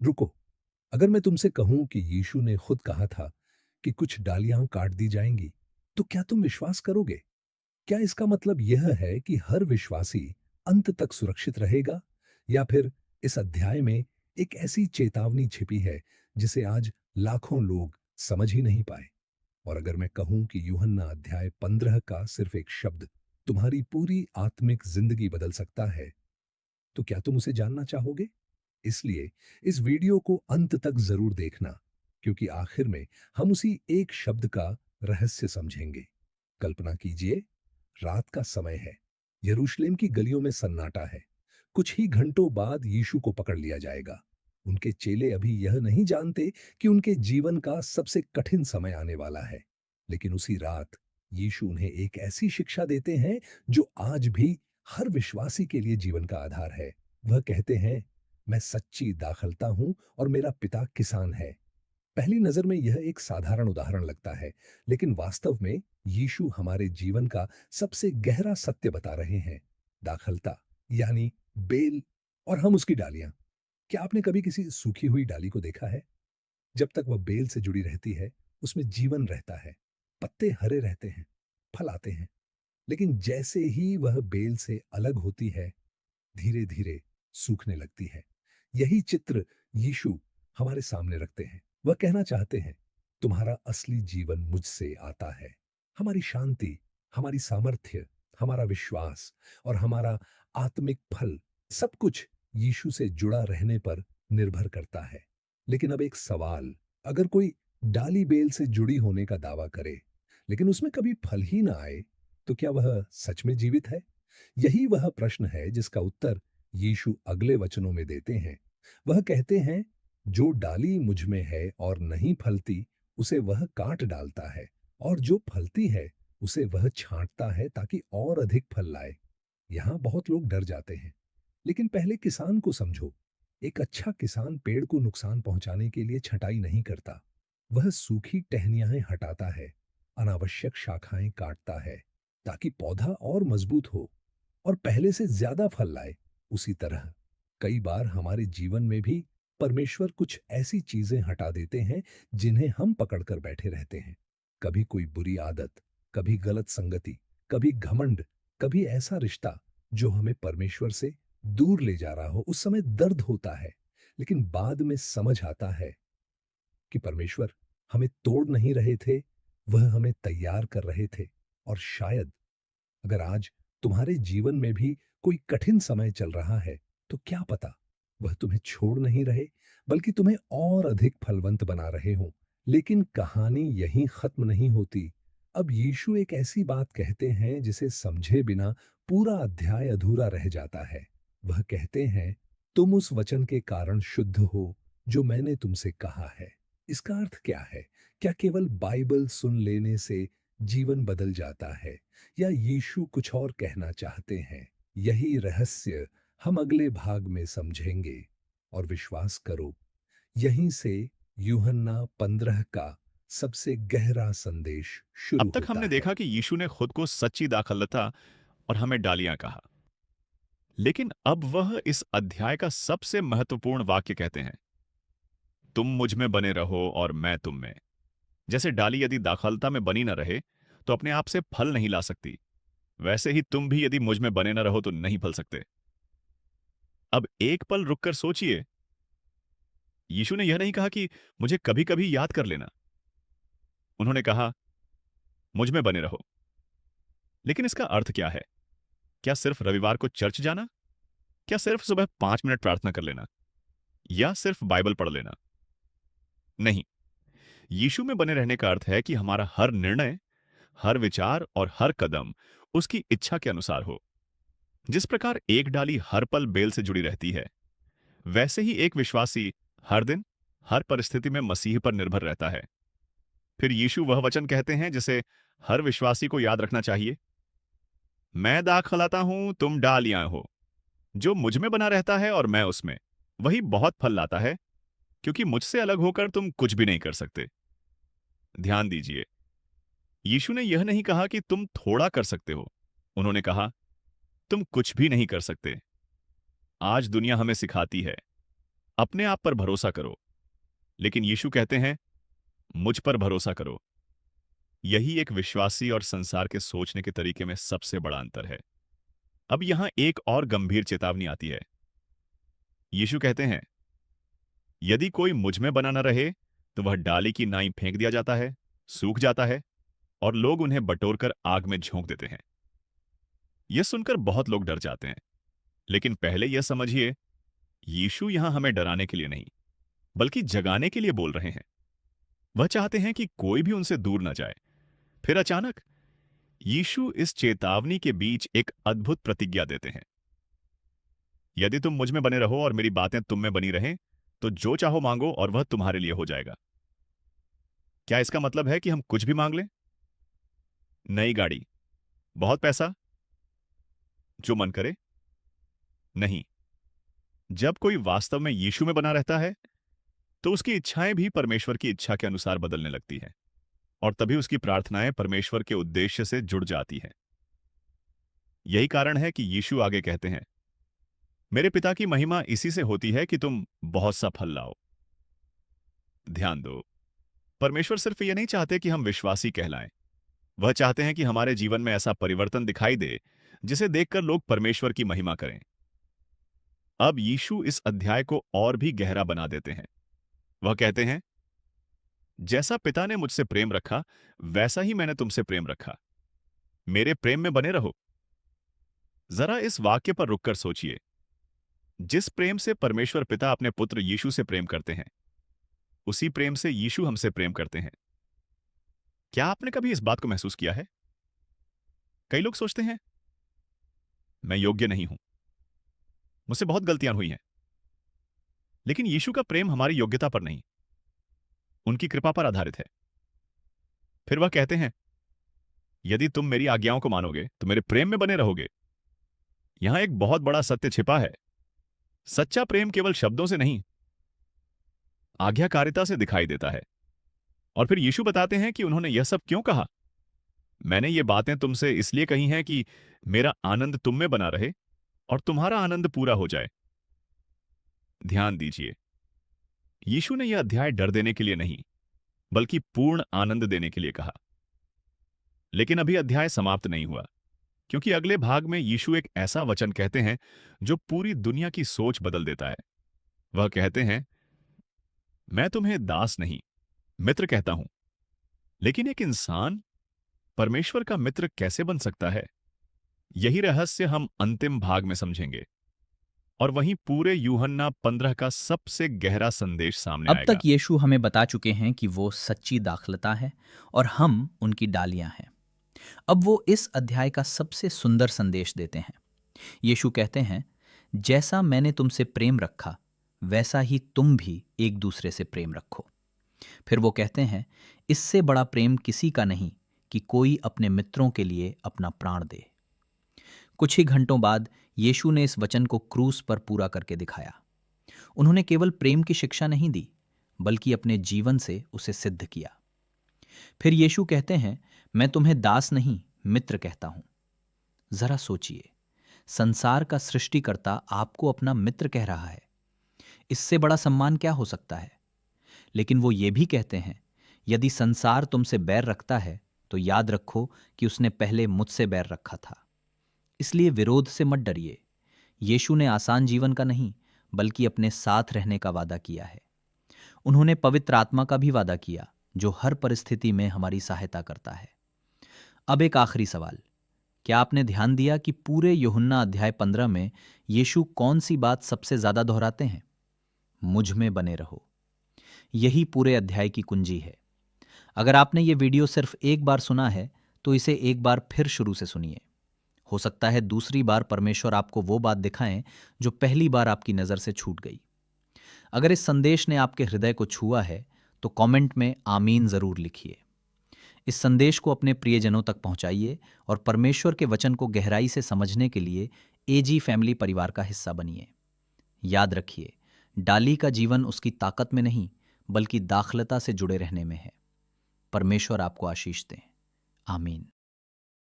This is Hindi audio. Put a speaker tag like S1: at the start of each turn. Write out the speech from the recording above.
S1: रुको, अगर मैं तुमसे कहूं कि यीशु ने खुद कहा था कि कुछ डालियां काट दी जाएंगी, तो क्या तुम विश्वास करोगे? क्या इसका मतलब यह है कि हर विश्वासी अंत तक सुरक्षित रहेगा, या फिर इस अध्याय में एक ऐसी चेतावनी छिपी है जिसे आज लाखों लोग समझ ही नहीं पाए? और अगर मैं कहूं कि यूहन्ना अध्याय 15 का सिर्फ एक शब्द तुम्हारी पूरी आत्मिक जिंदगी बदल सकता है, तो क्या तुम उसे जानना चाहोगे? इसलिए इस वीडियो को अंत तक जरूर देखना, क्योंकि आखिर में हम उसी एक शब्द का रहस्य समझेंगे। कल्पना कीजिए, रात का समय है, यरूशलेम की गलियों में सन्नाटा है। कुछ ही घंटों बाद यीशु को पकड़ लिया जाएगा। उनके चेले अभी यह नहीं जानते कि उनके जीवन का सबसे कठिन समय आने वाला है। लेकिन उसी रात यीशु उन्हें एक ऐसी शिक्षा देते हैं जो आज भी हर विश्वासी के लिए जीवन का आधार है। वह कहते हैं, मैं सच्ची दाखलता हूं और मेरा पिता किसान है। पहली नजर में यह एक साधारण उदाहरण लगता है, लेकिन वास्तव में यीशु हमारे जीवन का सबसे गहरा सत्य बता रहे हैं। दाखलता यानी बेल, और हम उसकी डालियां। क्या आपने कभी किसी सूखी हुई डाली को देखा है? जब तक वह बेल से जुड़ी रहती है, उसमें जीवन रहता है। पत्ते हरे रहते हैं, फल आते हैं। लेकिन जैसे ही वह बेल से अलग होती है, धीरे धीरे सूखने लगती है। यही चित्र यीशु हमारे सामने रखते हैं। वह कहना चाहते हैं, तुम्हारा असली जीवन मुझसे आता है। हमारी शांति, हमारी सामर्थ्य, हमारा विश्वास और हमारा आत्मिक फल, सब कुछ यीशु से जुड़ा रहने पर निर्भर करता है। लेकिन अब एक सवाल, अगर कोई डाली बेल से जुड़ी होने का दावा करे, लेकिन उसमें कभी फल ही ना आए, तो क्या वह सच में जीवित है? यही वह प्रश्न है जिसका उत्तर यीशु अगले वचनों में देते हैं। वह कहते हैं, जो डाली मुझ में है और नहीं फलती, उसे वह काट डालता है, और जो फलती है उसे वह छांटता है ताकि और अधिक फल लाए। यहाँ बहुत लोग डर जाते हैं, लेकिन पहले किसान को समझो। एक अच्छा किसान पेड़ को नुकसान पहुंचाने के लिए छटाई नहीं करता। वह सूखी टहनियां हटाता है, अनावश्यक शाखाएं काटता है, ताकि पौधा और मजबूत हो और पहले से ज्यादा फल लाए। उसी तरह कई बार हमारे जीवन में भी परमेश्वर कुछ ऐसी चीजें हटा देते हैं जिन्हें हम पकड़कर बैठे रहते हैं। कभी कोई बुरी आदत, कभी गलत संगति, कभी घमंड, कभी ऐसा रिश्ता जो हमें परमेश्वर से दूर ले जा रहा हो। उस समय दर्द होता है, लेकिन बाद में समझ आता है कि परमेश्वर हमें तोड़ नहीं रहे थे, वह हमें तैयार कर रहे थे। और शायद अगर आज तुम्हारे जीवन में भी कोई कठिन समय चल रहा है, तो क्या पता वह तुम्हें छोड़ नहीं रहे, बल्कि तुम्हें और अधिक फलवंत बना रहे हों। लेकिन कहानी यहीं खत्म नहीं होती। अब यीशु एक ऐसी बात कहते हैं जिसे समझे बिना पूरा अध्याय अधूरा रह जाता है। वह कहते हैं, तुम उस वचन के कारण शुद्ध हो जो मैंने तुमसे कहा है। इसका अर्थ क्या है? क्या केवल बाइबल सुन लेने से जीवन बदल जाता है, या यीशु कुछ और कहना चाहते हैं? यही रहस्य हम अगले भाग में समझेंगे। और विश्वास करो, यहीं से यूहन्ना 15 का सबसे गहरा संदेश
S2: अब
S1: शुरू
S2: तक
S1: होता
S2: हमने
S1: है।
S2: देखा कि यीशु ने खुद को सच्ची दाखलता और हमें डालियां कहा। लेकिन अब वह इस अध्याय का सबसे महत्वपूर्ण वाक्य कहते हैं, तुम मुझ में बने रहो और मैं तुम में। जैसे डाली यदि दाखलता में बनी न रहे तो अपने आप से फल नहीं ला सकती, वैसे ही तुम भी यदि मुझ में बने न रहो तो नहीं फल सकते। अब एक पल रुककर सोचिए, यीशु ने यह नहीं कहा कि मुझे कभी कभी याद कर लेना। उन्होंने कहा, मुझ में बने रहो। लेकिन इसका अर्थ क्या है? क्या सिर्फ रविवार को चर्च जाना? क्या सिर्फ सुबह 5 मिनट प्रार्थना कर लेना? या सिर्फ बाइबल पढ़ लेना? नहीं। यीशु में बने रहने का अर्थ है कि हमारा हर निर्णय, हर विचार और हर कदम उसकी इच्छा के अनुसार हो। जिस प्रकार एक डाली हर पल बेल से जुड़ी रहती है, वैसे ही एक विश्वासी हर दिन, हर परिस्थिति में मसीह पर निर्भर रहता है। फिर यीशु वह वचन कहते हैं जिसे हर विश्वासी को याद रखना चाहिए, मैं दाख खलाता हूं, तुम डालियां हो। जो मुझ में बना रहता है और मैं उसमें, वही बहुत फल लाता है, क्योंकि मुझसे अलग होकर तुम कुछ भी नहीं कर सकते। ध्यान दीजिए, यीशु ने यह नहीं कहा कि तुम थोड़ा कर सकते हो। उन्होंने कहा, तुम कुछ भी नहीं कर सकते। आज दुनिया हमें सिखाती है, अपने आप पर भरोसा करो, लेकिन यीशु कहते हैं, मुझ पर भरोसा करो। यही एक विश्वासी और संसार के सोचने के तरीके में सबसे बड़ा अंतर है। अब यहां एक और गंभीर चेतावनी आती है। यीशु कहते हैं, यदि कोई मुझ में बना न रहे, तो वह डाली की नाई फेंक दिया जाता है, सूख जाता है, और लोग उन्हें बटोरकर आग में झोंक देते हैं। यह सुनकर बहुत लोग डर जाते हैं, लेकिन पहले यह समझिए, यीशु यहां हमें डराने के लिए नहीं, बल्कि जगाने के लिए बोल रहे हैं। वह चाहते हैं कि कोई भी उनसे दूर न जाए। फिर अचानक यीशु इस चेतावनी के बीच एक अद्भुत प्रतिज्ञा देते हैं। यदि तुम मुझ में बने रहो और मेरी बातें तुम में बनी रहें, तो जो चाहो मांगो और वह तुम्हारे लिए हो जाएगा। क्या इसका मतलब है कि हम कुछ भी मांग लें? नई गाड़ी, बहुत पैसा, जो मन करे? नहीं। जब कोई वास्तव में यीशु में बना रहता है, तो उसकी इच्छाएं भी परमेश्वर की इच्छा के अनुसार बदलने लगती हैं, और तभी उसकी प्रार्थनाएं परमेश्वर के उद्देश्य से जुड़ जाती हैं। यही कारण है कि यीशु आगे कहते हैं, मेरे पिता की महिमा इसी से होती है कि तुम बहुत सा फल लाओ। ध्यान दो, परमेश्वर सिर्फ ये नहीं चाहते कि हम विश्वासी कहलाएं। वह चाहते हैं कि हमारे जीवन में ऐसा परिवर्तन दिखाई दे जिसे देखकर लोग परमेश्वर की महिमा करें। अब यीशु इस अध्याय को और भी गहरा बना देते हैं। वह कहते हैं, जैसा पिता ने मुझसे प्रेम रखा, वैसा ही मैंने तुमसे प्रेम रखा। मेरे प्रेम में बने रहो। जरा इस वाक्य पर रुककर सोचिए। जिस प्रेम से परमेश्वर पिता अपने पुत्र यीशु से प्रेम करते हैं, उसी प्रेम से यीशु हमसे प्रेम करते हैं। क्या आपने कभी इस बात को महसूस किया है? कई लोग सोचते हैं, मैं योग्य नहीं हूं, मुझसे बहुत गलतियां हुई हैं। लेकिन यीशु का प्रेम हमारी योग्यता पर नहीं, उनकी कृपा पर आधारित है। फिर वह कहते हैं, यदि तुम मेरी आज्ञाओं को मानोगे, तो मेरे प्रेम में बने रहोगे। यहां एक बहुत बड़ा सत्य छिपा है। सच्चा प्रेम केवल शब्दों से नहीं, आज्ञाकारिता से दिखाई देता है। और फिर यीशु बताते हैं कि उन्होंने यह सब क्यों कहा। मैंने ये बातें तुमसे इसलिए कही हैं कि मेरा आनंद तुम में बना रहे और तुम्हारा आनंद पूरा हो जाए। ध्यान दीजिए, यीशु ने यह अध्याय डर देने के लिए नहीं, बल्कि पूर्ण आनंद देने के लिए कहा। लेकिन अभी अध्याय समाप्त नहीं हुआ, क्योंकि अगले भाग में यीशु एक ऐसा वचन कहते हैं जो पूरी दुनिया की सोच बदल देता है। वह कहते हैं, मैं तुम्हें दास नहीं, मित्र कहता हूं। लेकिन एक इंसान परमेश्वर का मित्र कैसे बन सकता है? यही रहस्य हम अंतिम भाग में समझेंगे, और वहीं पूरे यूहन्ना 15 का सबसे गहरा संदेश सामने
S3: अब तक
S2: आएगा।
S3: यीशु हमें बता चुके हैं कि वो सच्ची दाखलता है और हम उनकी डालियां हैं। अब वो इस अध्याय का सबसे सुंदर संदेश देते हैं। यीशु कहते हैं, जैसा मैंने तुमसे प्रेम रखा, वैसा ही तुम भी एक दूसरे से प्रेम रखो। फिर वो कहते हैं, इससे बड़ा प्रेम किसी का नहीं कि कोई अपने मित्रों के लिए अपना प्राण दे। कुछ ही घंटों बाद यीशु ने इस वचन को क्रूस पर पूरा करके दिखाया। उन्होंने केवल प्रेम की शिक्षा नहीं दी, बल्कि अपने जीवन से उसे सिद्ध किया। फिर यीशु कहते हैं, मैं तुम्हें दास नहीं, मित्र कहता हूं। जरा सोचिए, संसार का सृष्टिकर्ता आपको अपना मित्र कह रहा है। इससे बड़ा सम्मान क्या हो सकता है? लेकिन वो ये भी कहते हैं, यदि संसार तुमसे बैर रखता है, तो याद रखो कि उसने पहले मुझसे बैर रखा था। इसलिए विरोध से मत डरिए। यीशु ने आसान जीवन का नहीं, बल्कि अपने साथ रहने का वादा किया है। उन्होंने पवित्र आत्मा का भी वादा किया, जो हर परिस्थिति में हमारी सहायता करता है। अब एक आखिरी सवाल, क्या आपने ध्यान दिया कि पूरे यूहन्ना अध्याय 15 में यीशु कौन सी बात सबसे ज्यादा दोहराते हैं? मुझ में बने रहो। यही पूरे अध्याय की कुंजी है। अगर आपने ये वीडियो सिर्फ एक बार सुना है, तो इसे एक बार फिर शुरू से सुनिए। हो सकता है दूसरी बार परमेश्वर आपको वो बात दिखाएं जो पहली बार आपकी नज़र से छूट गई। अगर इस संदेश ने आपके हृदय को छुआ है, तो कमेंट में आमीन ज़रूर लिखिए। इस संदेश को अपने प्रियजनों तक पहुंचाइए और परमेश्वर के वचन को गहराई से समझने के लिए एजी फैमिली परिवार का हिस्सा बनिए। याद रखिए, डाली का जीवन उसकी ताकत में नहीं, बल्कि दाखलता से जुड़े रहने में है। परमेश्वर आपको आशीष दें। आमीन।